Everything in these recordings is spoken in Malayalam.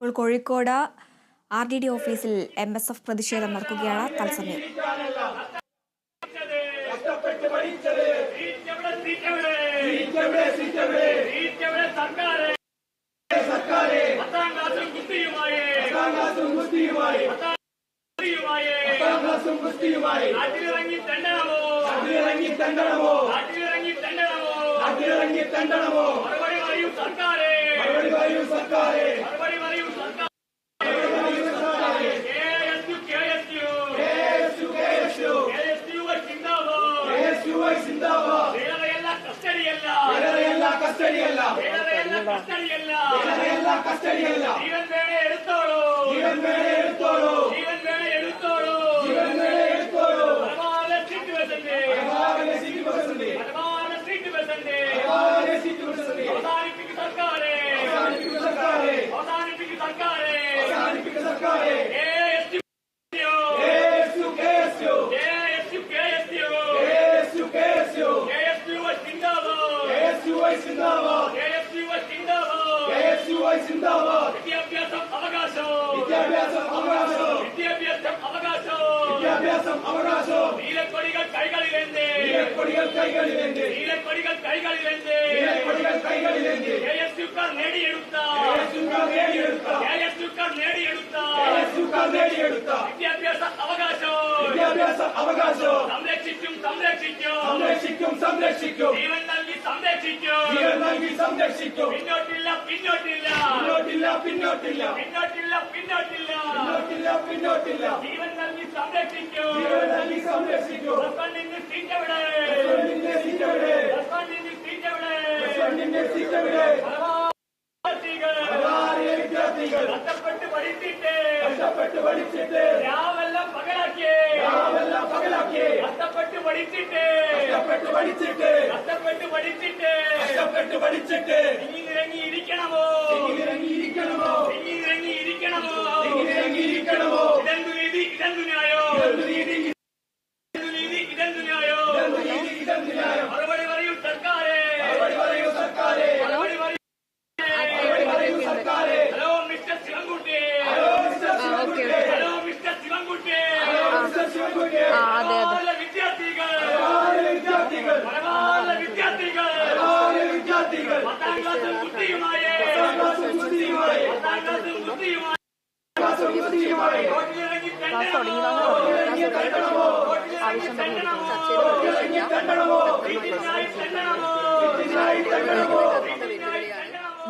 ഇപ്പോൾ കോഴിക്കോട് RDD ഓഫീസിൽ MSF പ്രതിഷേധം നടക്കുകയാണ്. തത്സമയം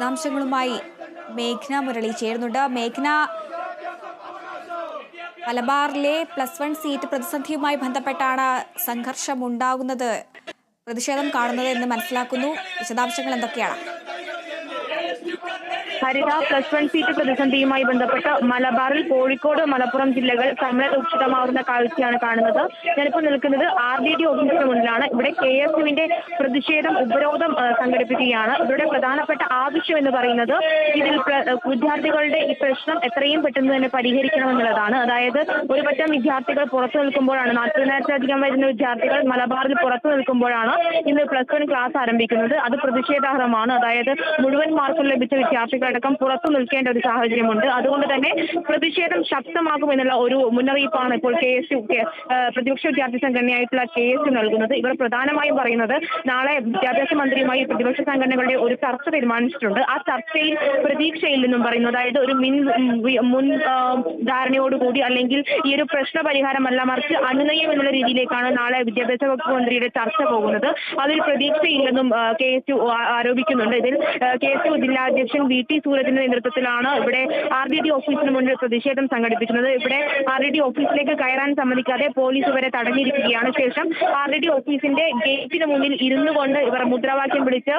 വിശദാംശങ്ങളുമായി മേഘ്ന മുരളി ചേരുന്നുണ്ട്. മേഘ്ന, മലബാറിലെ +1 സീറ്റ് പ്രതിസന്ധിയുമായി ബന്ധപ്പെട്ടാണ് സംഘർഷമുണ്ടാകുന്നത്, പ്രതിഷേധം കാണുന്നത് എന്ന് മനസ്സിലാക്കുന്നു. വിശദാംശങ്ങൾ എന്തൊക്കെയാണ്? ഹരിത +1 സീറ്റ് പ്രതിസന്ധിയുമായി ബന്ധപ്പെട്ട് മലബാറിൽ കോഴിക്കോട്, മലപ്പുറം ജില്ലകൾ സമരരൂക്ഷിതമാവുന്ന കാഴ്ചയാണ് കാണുന്നത്. ഞാനിപ്പോൾ നിൽക്കുന്നത് RDD ഓഫീസിന് മുന്നിലാണ്. ഇവിടെ KSUവിന്റെ പ്രതിഷേധം, ഉപരോധം സംഘടിപ്പിക്കുകയാണ്. ഇവരുടെ പ്രധാനപ്പെട്ട ആവശ്യം എന്ന് പറയുന്നത് ഇതിൽ വിദ്യാർത്ഥികളുടെ ഈ പ്രശ്നം എത്രയും പെട്ടെന്ന് തന്നെ പരിഹരിക്കണമെന്നുള്ളതാണ്. അതായത് ഒരു പറ്റം വിദ്യാർത്ഥികൾ പുറത്തു നിൽക്കുമ്പോഴാണ്, 40,000-ലധികം വരുന്ന വിദ്യാർത്ഥികൾ മലബാറിൽ പുറത്തു നിൽക്കുമ്പോഴാണ് ഇന്ന് +1 ക്ലാസ് ആരംഭിക്കുന്നത്. അത് പ്രതിഷേധാർഹമാണ്. അതായത് മുഴുവൻ മാർക്കും ലഭിച്ച വിദ്യാർത്ഥികളടക്കം പുറത്തു നിൽക്കേണ്ട ഒരു സാഹചര്യമുണ്ട്. അതുകൊണ്ട് തന്നെ പ്രതിഷേധം ശക്തമാകുമെന്നുള്ള ഒരു മുന്നറിയിപ്പാണ് ഇപ്പോൾ KSU, പ്രതിപക്ഷ വിദ്യാർത്ഥി സംഘടനയായിട്ടുള്ള KSU നൽകുന്നത്. ഇവർ പ്രധാനമായും പറയുന്നത് നാളെ വിദ്യാഭ്യാസ മന്ത്രിയുമായി പ്രതിപക്ഷ സംഘടനകളുടെ ഒരു ചർച്ച തീരുമാനിച്ചിട്ടുണ്ട്. ആ ചർച്ചയിൽ പ്രതീക്ഷയില്ലെന്നും പറയുന്നു. അതായത് ഒരു മുൻ ധാരണയോടുകൂടി അല്ലെങ്കിൽ ഈ ഒരു പ്രശ്ന പരിഹാരമല്ല, മറിച്ച് അനുനയം എന്നുള്ള രീതിയിലേക്കാണ് നാളെ വിദ്യാഭ്യാസ വകുപ്പ് മന്ത്രിയുടെ ചർച്ച പോകുന്നത്. അതിൽ പ്രതീക്ഷയില്ലെന്നും KSU ആരോപിക്കുന്നുണ്ട്. ഇതിൽ KSU ജില്ലാധ്യക്ഷൻ VT സൂരജിന്റെ നേതൃത്വത്തിലാണ് ഇവിടെ RDD ഓഫീസിന് മുന്നിൽ പ്രതിഷേധം സംഘടിപ്പിക്കുന്നത്. ഇവിടെ RDD ഓഫീസിലേക്ക് കയറാൻ സമ്മതിക്കാതെ പോലീസ് ഇവരെ തടഞ്ഞിരിക്കുകയാണ്. ശേഷം RDD ഓഫീസിന്റെ ഗേറ്റിന് മുന്നിൽ ഇരുന്നു കൊണ്ട് ഇവർ മുദ്രാവാക്യം വിളിച്ച്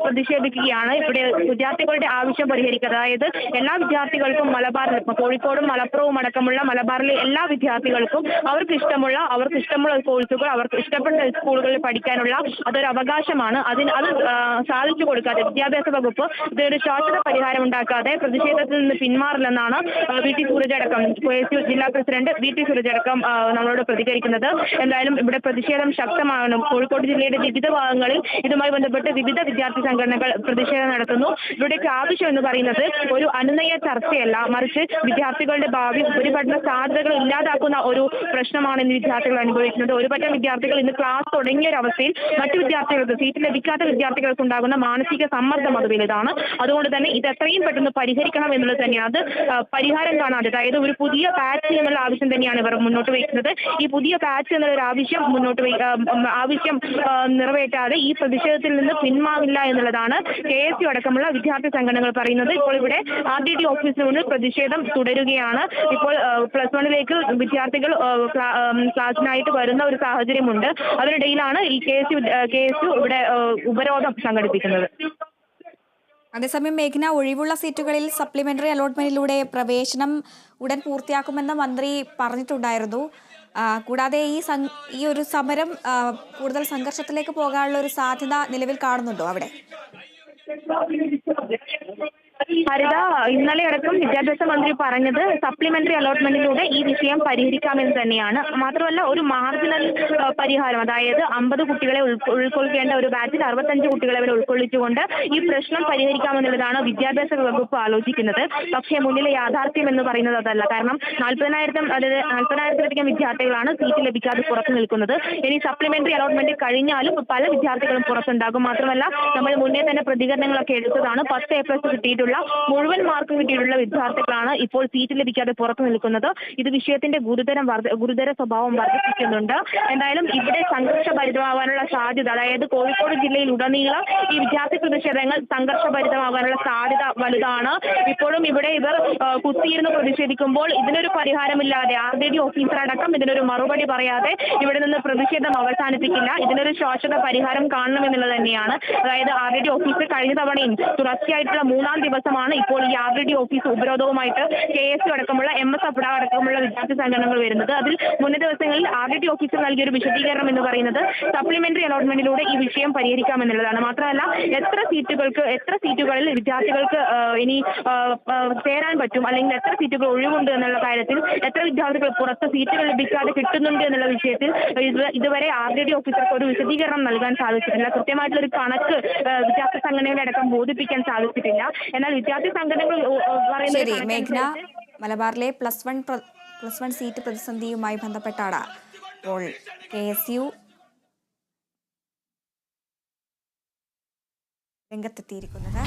പ്രതിഷേധിക്കുകയാണ്. ഇവിടെ വിദ്യാർത്ഥികളുടെ ആവശ്യം പരിഹരിക്കുക, അതായത് എല്ലാ വിദ്യാർത്ഥികൾക്കും മലബാറിൽ, കോഴിക്കോടും മലപ്പുറവും അടക്കമുള്ള മലബാറിലെ എല്ലാ വിദ്യാർത്ഥികൾക്കും അവർക്ക് ഇഷ്ടമുള്ള കോഴ്സുകൾ, അവർക്ക് ഇഷ്ടപ്പെട്ട സ്കൂളുകളിൽ പഠിക്കാനുള്ള അതൊരു അവകാശമാണ്. അത് സാധിച്ചു കൊടുക്കാതെ വിദ്യാഭ്യാസ വകുപ്പ് ഇതൊരു ശാശ്വത പരിഹാരം ഉണ്ടാക്കാതെ പ്രതിഷേധത്തിൽ നിന്ന് പിന്മാറില്ലെന്നാണ് VT സൂരജ് അടക്കം KSU ജില്ലാ പ്രസിഡന്റ് VT സൂരജ് അടക്കം നമ്മളോട് പ്രതികരിക്കുന്നത്. എന്തായാലും ഇവിടെ പ്രതിഷേധം ശക്തമാണ്. കോഴിക്കോട് ജില്ലയുടെ വിവിധ ഭാഗങ്ങളിൽ ഇതുമായി ബന്ധപ്പെട്ട് വിവിധ വിദ്യാർത്ഥി സംഘടനകൾ പ്രതിഷേധം നടത്തുന്നു. ഇവിടേക്ക് ആവശ്യം എന്ന് പറയുന്നത് ഒരു അനുനയ ചർച്ചയല്ല, മറിച്ച് വിദ്യാർത്ഥികളുടെ ഭാവി ഉപരിപഠന സാധ്യതകൾ ഇല്ലാതാക്കുന്ന ഒരു പ്രശ്നമാണ് ഇന്ന് വിദ്യാർത്ഥികൾ അനുഭവിക്കുന്നത്. ഒരുപറ്റം വിദ്യാർത്ഥികൾ ഇന്ന് ക്ലാസ് തുടങ്ങിയ ഒരു അവസ്ഥയിൽ മറ്റു വിദ്യാർത്ഥികൾക്ക് സീറ്റ് ലഭിക്കാത്ത വിദ്യാർത്ഥികൾക്ക് ഉണ്ടാകുന്ന മാനസിക സമ്മർദ്ദം അത് വലുതാണ്. അതുകൊണ്ട് തന്നെ ഇത് എത്രയും പെട്ടെന്ന് പരിഹരിക്കണം എന്നുള്ളത് തന്നെയാണ്. അത് പരിഹാരം കാണാതെ, അതായത് ഒരു പുതിയ പാച്ച് എന്നുള്ള ആവശ്യം തന്നെയാണ് ഇവർ മുന്നോട്ട് വയ്ക്കുന്നത്. ഈ പുതിയ പാച്ച് എന്നുള്ള ഒരു ആവശ്യം ആവശ്യം നിറവേറ്റാതെ ഈ പ്രതിഷേധത്തിൽ നിന്ന് പിന്മാറില്ല എന്നുള്ളതാണ് KSU അടക്കമുള്ള വിദ്യാർത്ഥി സംഘടനകൾ പറയുന്നത്. ഇപ്പോൾ ഇവിടെ RDD ഓഫീസിന് മുന്നിൽ പ്രതിഷേധം തുടരുകയാണ്. ഇപ്പോൾ +1 വിദ്യാർത്ഥികൾ ക്ലാസ്സിനായിട്ട് വരുന്ന ഒരു സാഹചര്യമുണ്ട്. അതിനിടയിലാണ് ഈ KSU ഇവിടെ ഉപരോധം സംഘടിപ്പിക്കുന്നത്. അതേസമയം മേഘ്ന, ഒഴിവുള്ള സീറ്റുകളിൽ സപ്ലിമെന്ററി അലോട്ട്മെന്റിലൂടെ പ്രവേശനം ഉടൻ പൂർത്തിയാക്കുമെന്ന് മന്ത്രി പറഞ്ഞിട്ടുണ്ടായിരുന്നു. കൂടാതെ ഈ ഒരു സമരം കൂടുതൽ സംഘർഷത്തിലേക്ക് പോകാനുള്ള ഒരു സാധ്യത നിലവിൽ കാണുന്നുണ്ടോ അവിടെ? ഹരിത, ഇന്നലെ അടക്കം വിദ്യാഭ്യാസ മന്ത്രി പറഞ്ഞത് സപ്ലിമെന്ററി അലോട്ട്മെന്റിലൂടെ ഈ വിഷയം പരിഹരിക്കാമെന്ന് തന്നെയാണ്. മാത്രമല്ല ഒരു മാർജിനൽ പരിഹാരം, അതായത് 50 കുട്ടികളെ ഉൾക്കൊള്ളിക്കേണ്ട ഒരു ബാച്ചിൽ 65 കുട്ടികളെ വരെ ഉൾക്കൊള്ളിച്ചുകൊണ്ട് ഈ പ്രശ്നം പരിഹരിക്കാമെന്നുള്ളതാണ് വിദ്യാഭ്യാസ വകുപ്പ് ആലോചിക്കുന്നത്. പക്ഷേ മുന്നിലെ യാഥാർത്ഥ്യം എന്ന് പറയുന്നത് അതല്ല. കാരണം 40,000-ലധികം വിദ്യാർത്ഥികളാണ് സീറ്റ് ലഭിക്കാതെ പുറത്തു നിൽക്കുന്നത്. ഇനി സപ്ലിമെന്ററി അലോട്ട്മെന്റ് കഴിഞ്ഞാലും പല വിദ്യാർത്ഥികളും പുറത്തുണ്ടാകും. മാത്രമല്ല നമ്മൾ മുന്നേ തന്നെ പ്രതികരണങ്ങളൊക്കെ എടുത്തതാണ്. 10 A+ കിട്ടിയിട്ടുള്ള മുഴുവൻ മാർക്ക് കിട്ടിയിട്ടുള്ള വിദ്യാർത്ഥികളാണ് ഇപ്പോൾ സീറ്റ് ലഭിക്കാതെ പുറത്തു നിൽക്കുന്നത്. ഇത് വിഷയത്തിന്റെ ഗുരുതര സ്വഭാവം വർദ്ധിപ്പിക്കുന്നുണ്ട്. എന്തായാലും ഇവിടെ സംഘർഷഭരിതമാകാനുള്ള സാധ്യത, അതായത് കോഴിക്കോട് ജില്ലയിൽ ഉടനീളം ഈ വിദ്യാർത്ഥി പ്രതിഷേധങ്ങൾ സംഘർഷഭരിതമാകാനുള്ള സാധ്യത വലുതാണ്. ഇപ്പോഴും ഇവിടെ ഇവർ കുത്തിയിരുന്ന് പ്രതിഷേധിക്കുമ്പോൾ ഇതിനൊരു പരിഹാരമില്ലാതെ RDD ഓഫീസർ അടക്കം ഇതിനൊരു മറുപടി പറയാതെ ഇവിടെ നിന്ന് പ്രതിഷേധം അവസാനിപ്പിക്കില്ല. ഇതിനൊരു ശാശ്വത പരിഹാരം കാണണമെന്നുള്ളത് തന്നെയാണ്. അതായത് RDD ഓഫീസർ കഴിഞ്ഞ തവണയും തുടർച്ചയായിട്ടുള്ള 3-ാം ദിവസമാണ് ഇപ്പോൾ ഈ RDD ഓഫീസ് ഉപരോധവുമായിട്ട് KSU അടക്കമുള്ള MSF അടക്കമുള്ള വിദ്യാർത്ഥി സംഘടനകൾ വരുന്നത്. അതിൽ മുന്നേ ദിവസങ്ങളിൽ RDD ഓഫീസർ നൽകിയൊരു വിശദീകരണം എന്ന് പറയുന്നത് സപ്ലിമെന്ററി അലോട്ട്മെന്റിലൂടെ ഈ വിഷയം പരിഹരിക്കാമെന്നുള്ളതാണ്. മാത്രമല്ല എത്ര സീറ്റുകളിൽ വിദ്യാർത്ഥികൾക്ക് ഇനി ചേരാൻ പറ്റും, അല്ലെങ്കിൽ എത്ര സീറ്റുകൾ ഒഴിവുണ്ട് എന്നുള്ള കാര്യത്തിൽ, എത്ര വിദ്യാർത്ഥികൾ പുറത്ത് സീറ്റുകൾ ലഭിക്കാതെ കിട്ടുന്നുണ്ട് എന്നുള്ള വിഷയത്തിൽ ഇതുവരെ RDD ഓഫീസർക്ക് ഒരു വിശദീകരണം നൽകാൻ സാധിച്ചിട്ടില്ല. കൃത്യമായിട്ടുള്ള ഒരു കണക്ക് വിദ്യാർത്ഥി സംഘടനകളെ അടക്കം ബോധിപ്പിക്കാൻ സാധിച്ചിട്ടില്ല. എന്നാൽ വിദ്യാർത്ഥി സംഘടനകൾ ശരി മേഘ്ന, മലബാറിലെ +1 സീറ്റ് പ്രതിസന്ധിയുമായി ബന്ധപ്പെട്ടാണ് ഇപ്പോൾ KSU രംഗത്തെത്തിയിരിക്കുന്നത്.